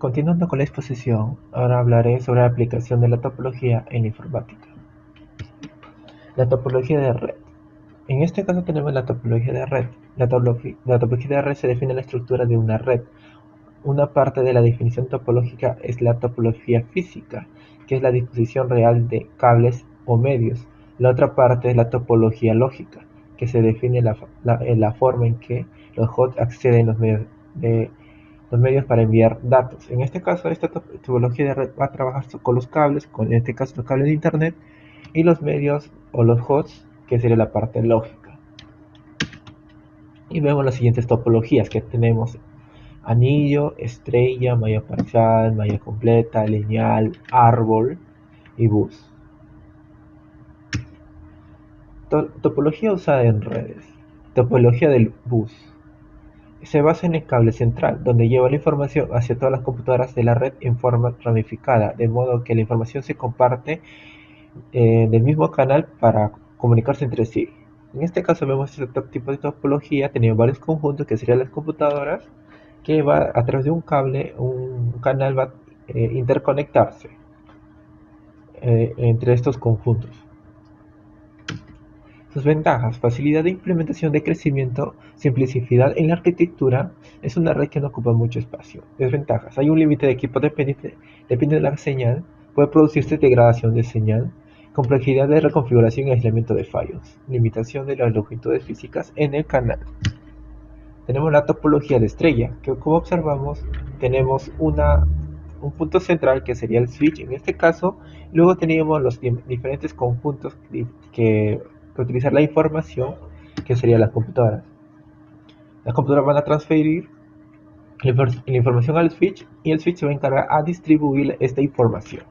Continuando con la exposición, ahora hablaré sobre la aplicación de la topología en la informática. La topología de red. En este caso tenemos la topología de red. La topología de red se define la estructura de una red. Una parte de la definición topológica es la topología física, que es la disposición real de cables o medios. La otra parte es la topología lógica, que se define la forma en que los hosts acceden a los medios para enviar datos. En este caso, esta topología de red va a trabajar con los cables, en este caso los cables de internet, y los medios o los hosts, que sería la parte lógica. Y vemos las siguientes topologías que tenemos: anillo, estrella, malla parcial, malla completa, lineal, árbol y bus. Topología usada en redes. Topología del bus. Se basa en el cable central, donde lleva la información hacia todas las computadoras de la red en forma ramificada, de modo que la información se comparte del mismo canal para comunicarse entre sí. En este caso vemos este tipo de topología teniendo varios conjuntos que serían las computadoras, que va a través de un cable, un canal va a interconectarse entre estos conjuntos. Sus ventajas: facilidad de implementación, de crecimiento, simplicidad en la arquitectura, es una red que no ocupa mucho espacio. Desventajas: hay un límite de equipo depende de la señal, puede producirse degradación de señal, complejidad de reconfiguración y aislamiento de fallos, limitación de las longitudes físicas en el canal. Tenemos la topología de estrella, que como observamos tenemos un punto central que sería el switch en este caso, luego teníamos los diferentes conjuntos que utilizar la información, que serían las computadoras. Las computadoras van a transferir la información al switch y el switch se va a encargar a distribuir esta información.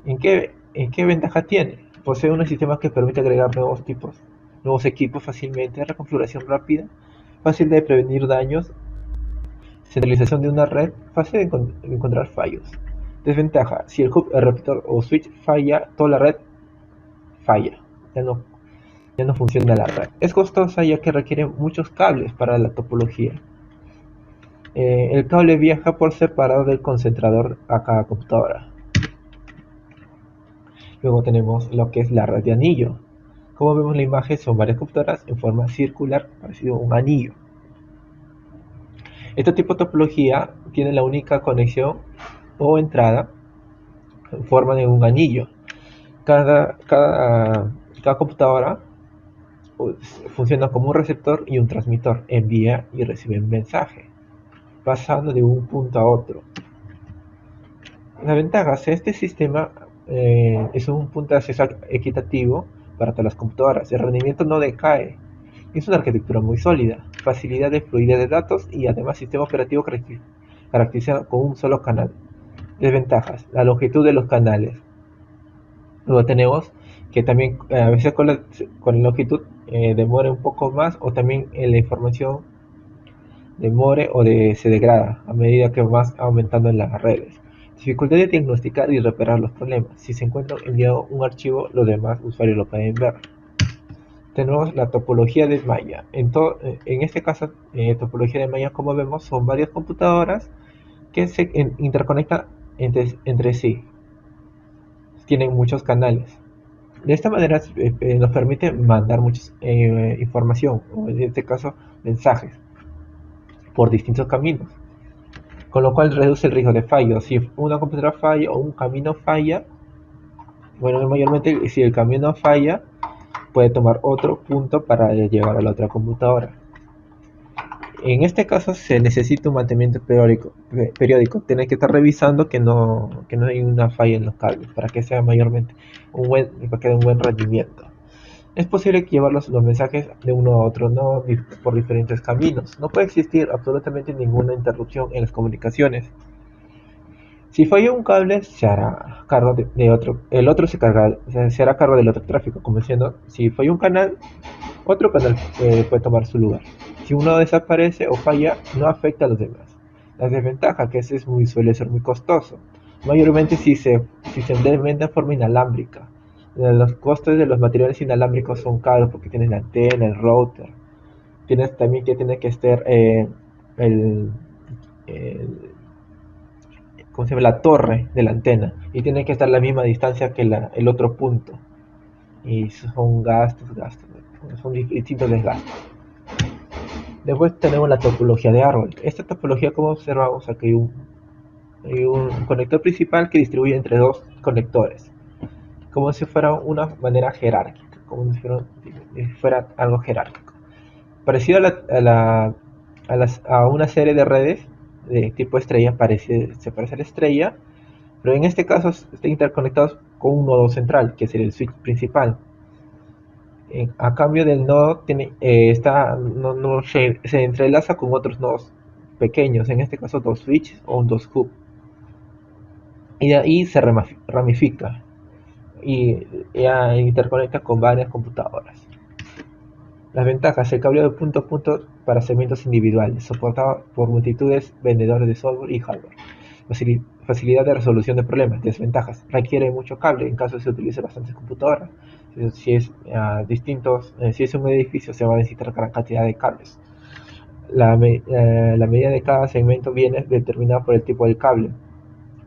¿En qué ventaja tiene? Posee un sistema que permite agregar nuevos equipos fácilmente, reconfiguración rápida, fácil de prevenir daños, centralización de una red, fácil de encontrar fallos. Desventaja: si el hub, el repetidor o switch falla, toda la red falla, ya no funciona la red. Es costosa ya que requiere muchos cables para la topología. El cable viaja por separado del concentrador a cada computadora. Luego tenemos lo que es la red de anillo. Como vemos en la imagen, son varias computadoras en forma circular, parecido a un anillo. Este tipo de topología tiene la única conexión o entrada en forma de un anillo. Cada computadora funciona como un receptor y un transmisor, envía y recibe mensaje, pasando de un punto a otro. Las ventajas: este sistema es un punto de acceso equitativo para todas las computadoras, el rendimiento no decae, es una arquitectura muy sólida, facilidad de fluidez de datos y además sistema operativo caracterizado con un solo canal. Desventajas: la longitud de los canales. Luego tenemos que también a veces con la longitud demora un poco más, o también la información demore o se degrada a medida que vas aumentando en las redes. Dificultad de diagnosticar y reparar los problemas. Si se encuentra enviado un archivo, los demás usuarios lo pueden ver. Tenemos la topología de malla. En este caso, topología de malla, como vemos, son varias computadoras que se interconectan entre sí. Tienen muchos canales. De esta manera nos permite mandar mucha información, o en este caso mensajes, por distintos caminos, con lo cual reduce el riesgo de fallo. Si una computadora falla o un camino falla, bueno, mayormente si el camino falla, puede tomar otro punto para llegar a la otra computadora. En este caso se necesita un mantenimiento periódico. Tienes que estar revisando que no hay una falla en los cables para que sea mayormente para que dé un buen rendimiento. Es posible llevar los mensajes de uno a otro, no por diferentes caminos. No puede existir absolutamente ninguna interrupción en las comunicaciones. Si falla un cable, se hará cargo de otro. El otro se hará cargo del otro tráfico, como diciendo, si falla un canal, otro canal puede tomar su lugar. Si uno desaparece o falla, no afecta a los demás. La desventaja: que suele ser muy costoso, mayormente si se implementa de forma inalámbrica. Los costes de los materiales inalámbricos son caros porque tienes la antena, el router. Tienes también que estar el ¿cómo se llama? La torre de la antena, y tiene que estar a la misma distancia que el otro punto. Y son gastos, son distintos desgastes. Después tenemos la topología de árbol. Esta topología, como observamos, aquí hay un conector principal que distribuye entre dos conectores, como si fuera una manera jerárquica, como si fuera algo jerárquico. Parecido a una serie de redes de tipo estrella, se parece a la estrella, pero en este caso están interconectados con un nodo central, que sería el switch principal. A cambio del nodo no se entrelaza con otros nodos pequeños, en este caso dos switches o dos hubs, y de ahí se ramifica y ya interconecta con varias computadoras. Las ventajas: el cableado de punto a punto para segmentos individuales, soportado por multitudes vendedores de software y hardware. Facilidad de resolución de problemas. Desventajas: requiere mucho cable en caso de se utilice bastantes computadoras. Si es un edificio, se va a necesitar gran cantidad de cables. La medida de cada segmento viene determinada por el tipo del cable.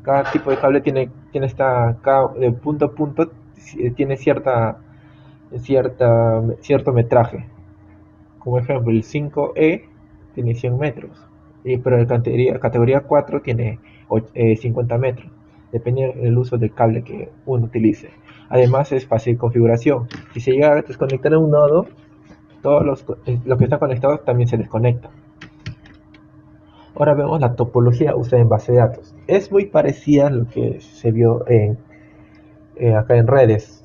Cada tipo de cable de punto a punto tiene cierto metraje. Como ejemplo, el 5E tiene 100 metros, pero la categoría 4 tiene 50 metros, depende del uso del cable que uno utilice. Además, es fácil de configuración. Si se llega a desconectar en un nodo, todos los que están conectados también se desconectan. Ahora vemos la topología usada en base de datos. Es muy parecida a lo que se vio acá en redes.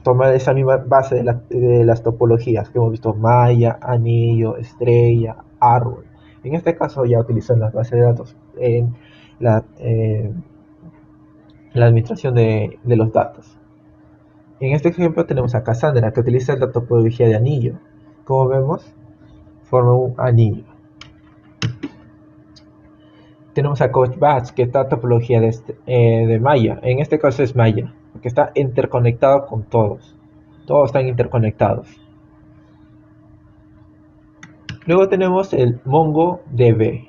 Toma esa misma base de las topologías que hemos visto: malla, anillo, estrella, árbol. En este caso ya utilizan las bases de datos en la administración de los datos. En este ejemplo tenemos a Cassandra, que utiliza la topología de anillo. Como vemos, forma un anillo. Tenemos a CouchBase, que está topología de malla. En este caso es malla, porque está interconectado con todos. Todos están interconectados. Luego tenemos el MongoDB,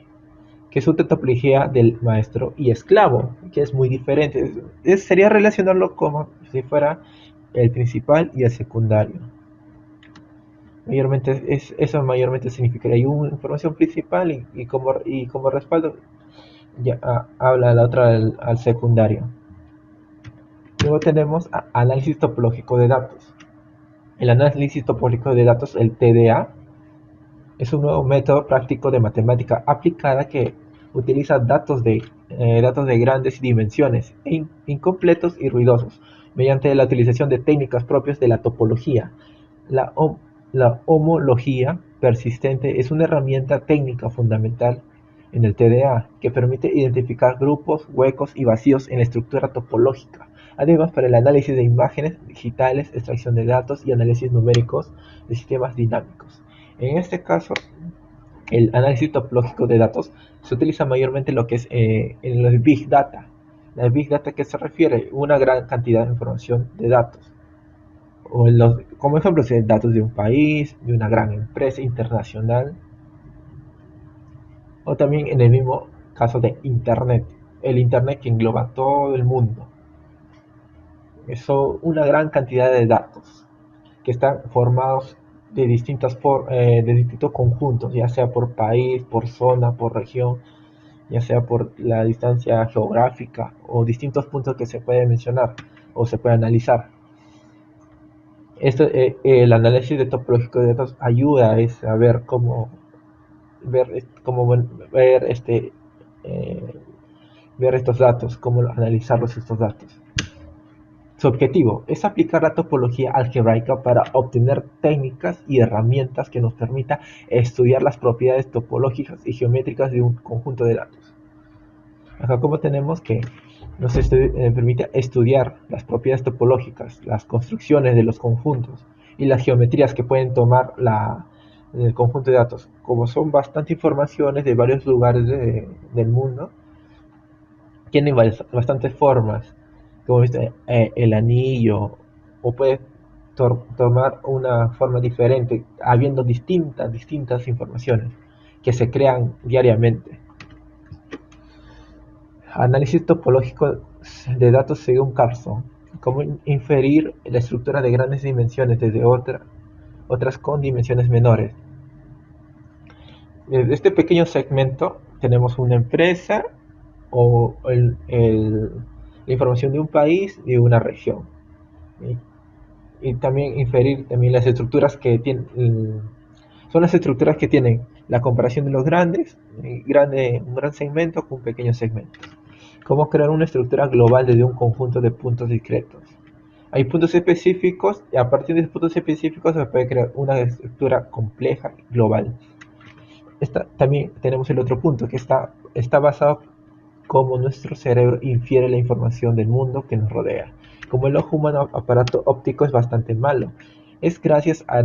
que es una topología del maestro y esclavo, que es muy diferente. Sería relacionarlo como si fuera el principal y el secundario. Eso mayormente significaría hay una información principal y como respaldo ya habla la otra al secundario. Luego tenemos análisis topológico de datos. El análisis topológico de datos, el TDA, es un nuevo método práctico de matemática aplicada que utiliza datos de grandes dimensiones, incompletos y ruidosos, mediante la utilización de técnicas propias de la topología. La homología persistente es una herramienta técnica fundamental en el TDA que permite identificar grupos, huecos y vacíos en la estructura topológica. Además, para el análisis de imágenes digitales, extracción de datos y análisis numéricos de sistemas dinámicos. En este caso, el análisis topológico de datos se utiliza mayormente lo que es en los Big Data. La Big Data, que se refiere a una gran cantidad de información de datos. Como ejemplo, datos de un país, de una gran empresa internacional, o también en el mismo caso de Internet, el Internet que engloba todo el mundo. Son una gran cantidad de datos que están formados de distintos conjuntos, ya sea por país, por zona, por región, ya sea por la distancia geográfica o distintos puntos que se pueden mencionar o se puede analizar. El análisis de topológico de datos ayuda a ver cómo ver estos datos, cómo analizarlos estos datos. Su objetivo es aplicar la topología algebraica para obtener técnicas y herramientas que nos permita estudiar las propiedades topológicas y geométricas de un conjunto de datos. Acá como tenemos que nos permite estudiar las propiedades topológicas, las construcciones de los conjuntos y las geometrías que pueden tomar el conjunto de datos. Como son bastantes informaciones de varios lugares del mundo, tienen bastantes formas, como viste, el anillo, o puede tomar una forma diferente, habiendo distintas informaciones que se crean diariamente. Análisis topológico de datos según Carson. Cómo inferir la estructura de grandes dimensiones desde otras con dimensiones menores. En este pequeño segmento tenemos una empresa o la información de un país y una región. Y también inferir también las estructuras que tienen, son las estructuras que tienen la comparación de los grandes, un gran segmento con un pequeño segmento. Cómo crear una estructura global desde un conjunto de puntos discretos. Hay puntos específicos y a partir de esos puntos específicos se puede crear una estructura compleja global. También tenemos el otro punto que está basado cómo nuestro cerebro infiere la información del mundo que nos rodea. Como el ojo humano aparato óptico es bastante malo, es gracias a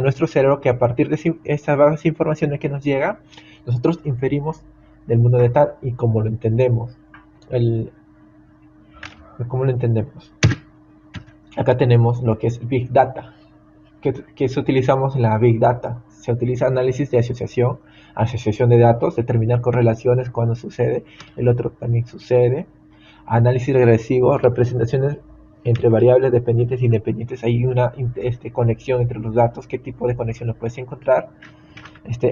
nuestro cerebro que a partir de esas bajas informaciones que nos llega, nosotros inferimos del mundo de tal y como lo entendemos. El, ¿Cómo lo entendemos? Acá tenemos lo que es Big Data, que utilizamos la Big Data. Se utiliza análisis de asociación de datos, determinar correlaciones cuando sucede, el otro también sucede. Análisis regresivo, representaciones entre variables dependientes e independientes. Hay una conexión entre los datos, qué tipo de conexión lo puedes encontrar.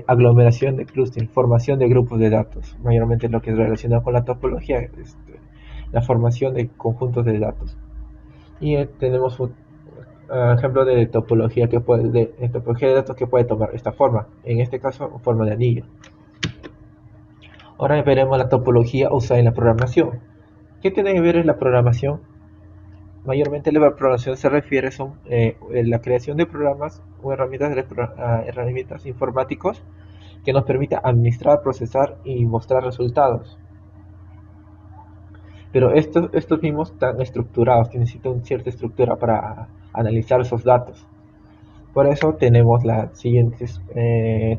Aglomeración de clusters, formación de grupos de datos, mayormente lo que es relacionado con la topología, la formación de conjuntos de datos. Y tenemos un ejemplo de topología topología de datos que puede tomar esta forma, en este caso en forma de anillo. Ahora veremos la topología usada en la programación. ¿Qué tiene que ver en la programación? Mayormente la programación se refiere a la creación de programas o herramientas informáticos que nos permita administrar, procesar y mostrar resultados. Pero estos mismos están estructurados, que necesitan cierta estructura para analizar esos datos. Por eso tenemos las siguientes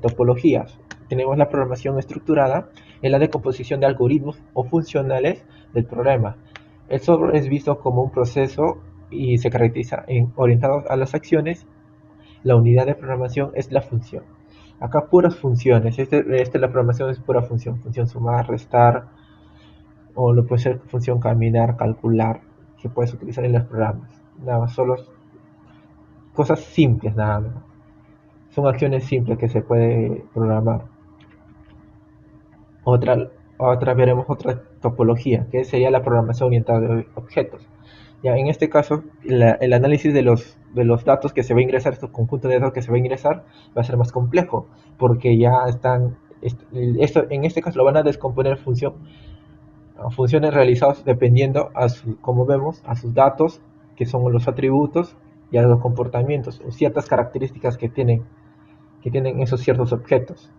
topologías. Tenemos la programación estructurada en la decomposición de algoritmos o funcionales del programa. El software es visto como un proceso y se caracteriza orientado a las acciones. La unidad de programación es la función. Acá puras funciones. La programación es pura función. Función sumar, restar, o lo puede ser función caminar, calcular, que puedes utilizar en los programas. Nada más, solo cosas simples, nada más. Son acciones simples que se puede programar. Veremos otra topología, que sería la programación orientada a objetos. Ya, en este caso, el análisis de los datos que se va a ingresar, estos conjuntos de datos que se va a ingresar, va a ser más complejo, porque ya en este caso lo van a descomponer a funciones realizadas dependiendo, como vemos, a sus datos, que son los atributos, y a los comportamientos, o ciertas características que tienen esos ciertos objetos.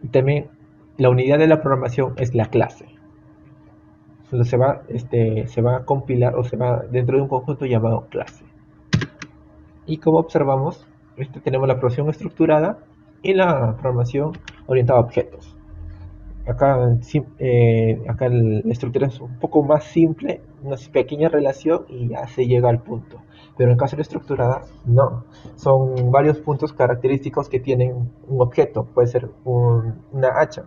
Y también la unidad de la programación es la clase. Entonces se va a compilar o se va dentro de un conjunto llamado clase. Y como observamos, tenemos la programación estructurada y la programación orientada a objetos. Acá la estructura es un poco más simple, una pequeña relación y ya se llega al punto. Pero en caso de estructurada, no. Son varios puntos característicos que tienen un objeto. Puede ser una hacha.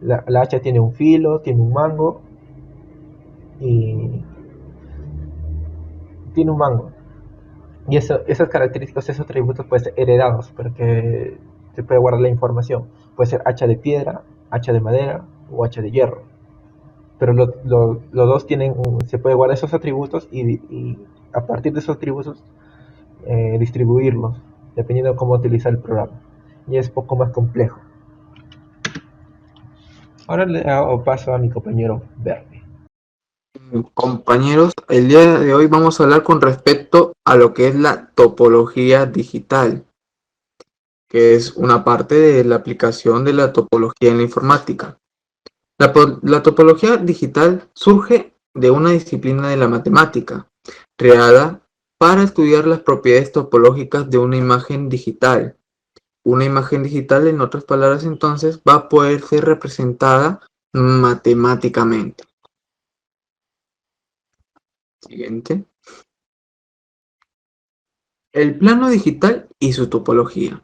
La hacha tiene un filo, tiene un mango y tiene un mango. Y esas características, esos atributos pueden ser heredados para que se pueda guardar la información. Puede ser hacha de piedra, hacha de madera o hacha de hierro. Pero los dos se puede guardar esos atributos y a partir de esos atributos distribuirlos, dependiendo de cómo utilizar el programa. Y es poco más complejo. Ahora le hago paso a mi compañero Bernie. Compañeros, el día de hoy vamos a hablar con respecto a lo que es la topología digital, que es una parte de la aplicación de la topología en la informática. La topología digital surge de una disciplina de la matemática, creada para estudiar las propiedades topológicas de una imagen digital. Una imagen digital, en otras palabras, entonces, va a poder ser representada matemáticamente. Siguiente. El plano digital y su topología.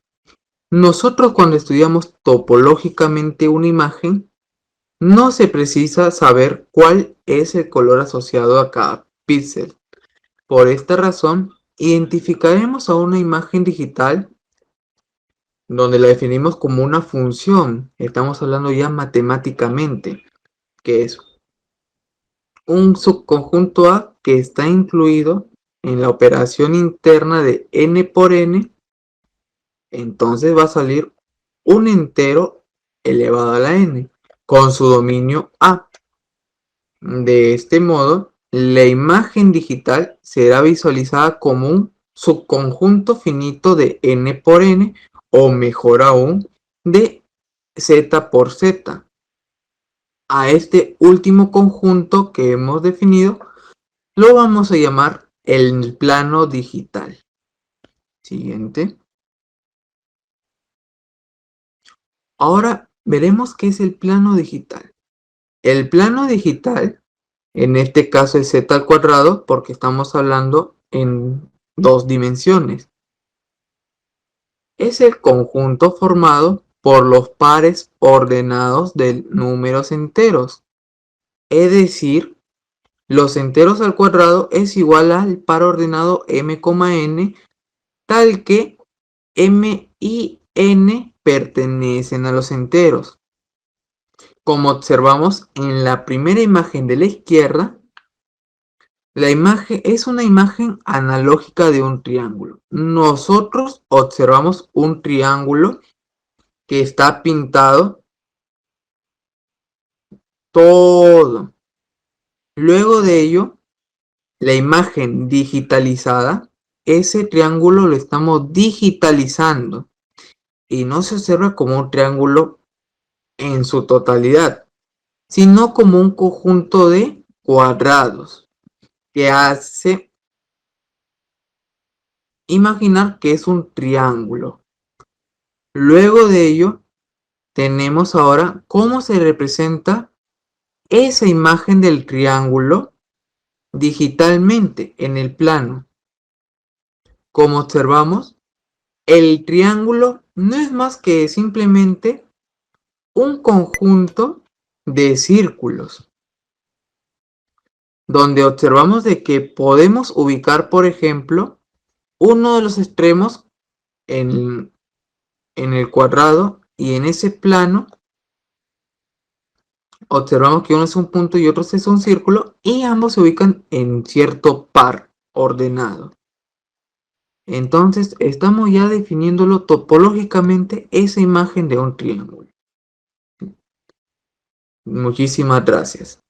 Nosotros cuando estudiamos topológicamente una imagen, no se precisa saber cuál es el color asociado a cada píxel. Por esta razón, identificaremos a una imagen digital donde la definimos como una función. Estamos hablando ya matemáticamente, que es un subconjunto A que está incluido en la operación interna de n por n. Entonces va a salir un entero elevado a la n con su dominio A. De este modo, la imagen digital será visualizada como un subconjunto finito de n por n, o mejor aún, de z por z. A este último conjunto que hemos definido lo vamos a llamar el plano digital. Siguiente. Ahora veremos qué es el plano digital. El plano digital, en este caso es z al cuadrado, porque estamos hablando en dos dimensiones. Es el conjunto formado por los pares ordenados de números enteros. Es decir, los enteros al cuadrado es igual al par ordenado m, n, tal que m y n pertenecen a los enteros. Como observamos en la primera imagen de la izquierda, la imagen es una imagen analógica de un triángulo. Nosotros observamos un triángulo que está pintado todo. Luego de ello, la imagen digitalizada, ese triángulo lo estamos digitalizando y no se observa como un triángulo en su totalidad, sino como un conjunto de cuadrados que hace imaginar que es un triángulo. Luego de ello, tenemos ahora cómo se representa esa imagen del triángulo digitalmente en el plano. Como observamos, el triángulo no es más que simplemente un conjunto de círculos, donde observamos de que podemos ubicar, por ejemplo, uno de los extremos en el cuadrado, y en ese plano observamos que uno es un punto y otro es un círculo, y ambos se ubican en cierto par ordenado. Entonces estamos ya definiéndolo topológicamente esa imagen de un triángulo. Muchísimas gracias.